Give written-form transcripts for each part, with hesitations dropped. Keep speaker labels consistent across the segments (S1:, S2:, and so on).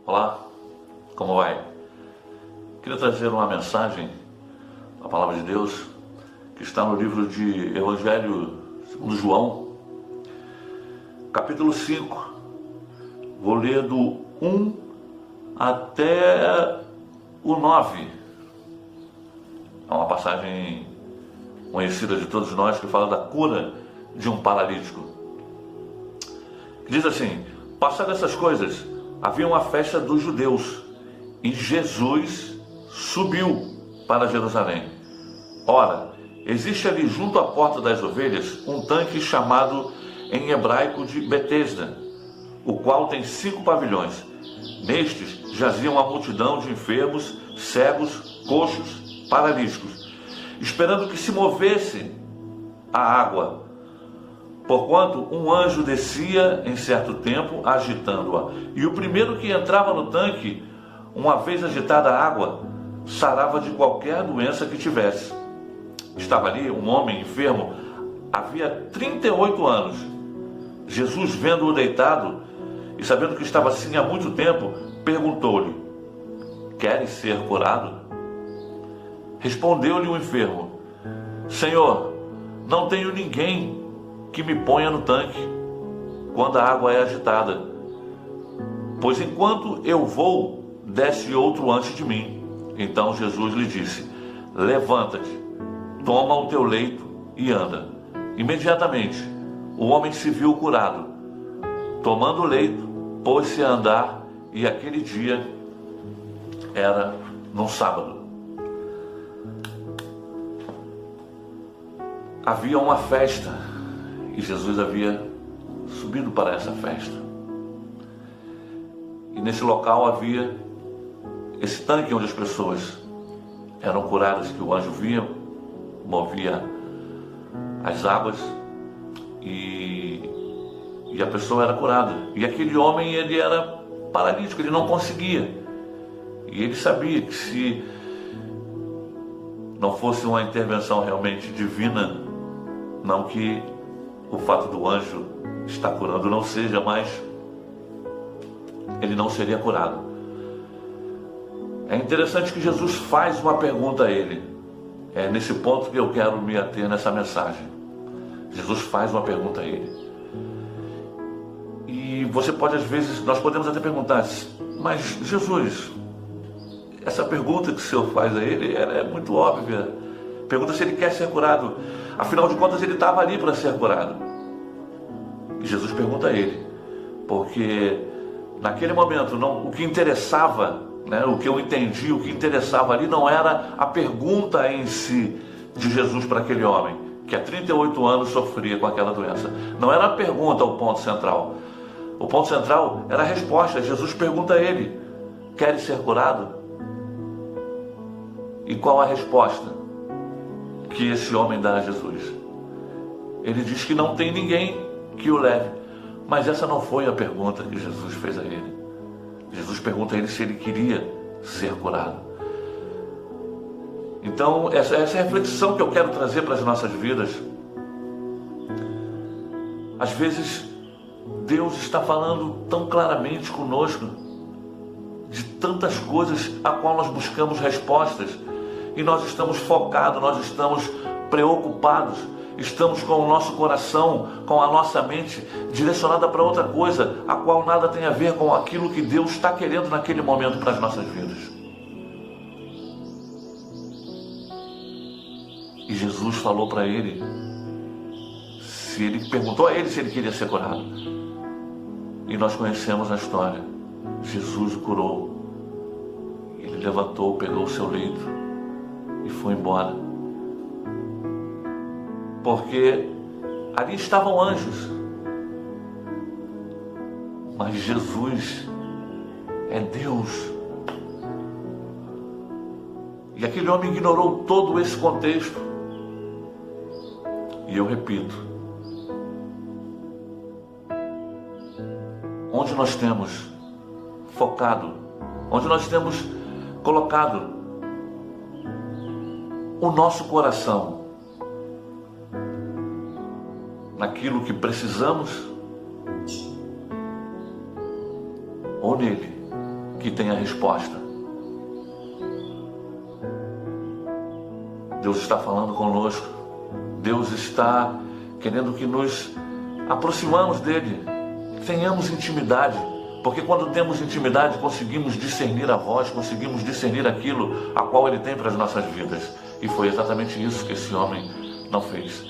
S1: Olá, como vai? Queria trazer uma mensagem, a palavra de Deus, que está no livro de Evangelho segundo João, capítulo 5. Vou ler do 1 até o 9. É uma passagem conhecida de todos nós que fala da cura de um paralítico. Diz assim: passadas essas coisas, havia uma festa dos judeus e Jesus subiu para Jerusalém. Ora, existe ali junto à porta das ovelhas um tanque chamado em hebraico de Betesda, o qual tem 5 pavilhões. Nestes jazia uma multidão de enfermos, cegos, coxos, paralíticos, esperando que se movesse a água. Porquanto um anjo descia em certo tempo, agitando-a. E o primeiro que entrava no tanque, uma vez agitada a água, sarava de qualquer doença que tivesse. Estava ali um homem enfermo, havia 38 anos. Jesus, vendo-o deitado, e sabendo que estava assim há muito tempo, perguntou-lhe: queres ser curado? Respondeu-lhe o enfermo: Senhor, não tenho ninguém que me ponha no tanque quando a água é agitada, pois enquanto eu vou, desce outro antes de mim. Então Jesus lhe disse: levanta-te, toma o teu leito e anda. Imediatamente o homem se viu curado. Tomando o leito, pôs-se a andar, e aquele dia era num sábado. Havia uma festa e Jesus havia subido para essa festa. E nesse local havia esse tanque onde as pessoas eram curadas, que o anjo via, movia as águas e a pessoa era curada. E aquele homem, ele era paralítico, ele não conseguia. E ele sabia que se não fosse uma intervenção realmente divina, não que o fato do anjo estar curando não seja, mas ele não seria curado. É interessante que Jesus faz uma pergunta a ele. É nesse ponto que eu quero me ater nessa mensagem. Jesus faz uma pergunta a ele. E você pode, às vezes, nós podemos até perguntar: mas Jesus, essa pergunta que o Senhor faz a ele, ela é muito óbvia. Pergunta se ele quer ser curado. Afinal de contas, ele estava ali para ser curado. E Jesus pergunta a ele, porque naquele momento o que interessava, o que eu entendi, o que interessava ali não era a pergunta em si de Jesus para aquele homem, que há 38 anos sofria com aquela doença. Não era a pergunta o ponto central. O ponto central era a resposta. Jesus pergunta a ele: queres ser curado? E qual a resposta que esse homem dá a Jesus? Ele diz que não tem ninguém que o leve. Mas essa não foi a pergunta que Jesus fez a ele. Jesus pergunta a ele se ele queria ser curado. Então, essa é a reflexão que eu quero trazer para as nossas vidas. Às vezes, Deus está falando tão claramente conosco de tantas coisas a qual nós buscamos respostas, e nós estamos focados, nós estamos preocupados, estamos com o nosso coração, com a nossa mente direcionada para outra coisa, a qual nada tem a ver com aquilo que Deus está querendo naquele momento para as nossas vidas. E Jesus falou para ele, perguntou a ele se ele queria ser curado. E nós conhecemos a história. Jesus o curou. Ele levantou, pegou o seu leito e foi embora. Porque ali estavam anjos. Mas Jesus é Deus. E aquele homem ignorou todo esse contexto. E eu repito, onde nós temos focado, onde nós temos colocado o nosso coração naquilo que precisamos ou nele que tem a resposta. Deus está falando conosco. Deus está querendo que nos aproximamos dele, tenhamos intimidade, porque quando temos intimidade conseguimos discernir a voz, conseguimos discernir aquilo a qual ele tem para as nossas vidas. E foi exatamente isso que esse homem não fez.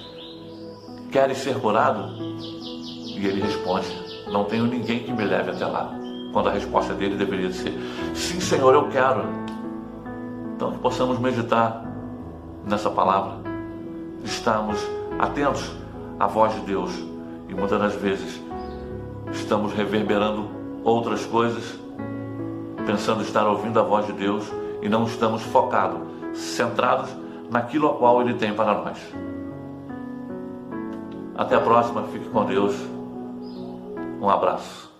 S1: Queres ser curado? E ele responde: não tenho ninguém que me leve até lá. Quando a resposta dele deveria ser: sim, Senhor, eu quero. Então que possamos meditar nessa palavra, estarmos atentos à voz de Deus, e muitas das vezes estamos reverberando outras coisas, pensando estar ouvindo a voz de Deus, e não estamos focados, centrados naquilo a qual Ele tem para nós. Até a próxima, fique com Deus, um abraço.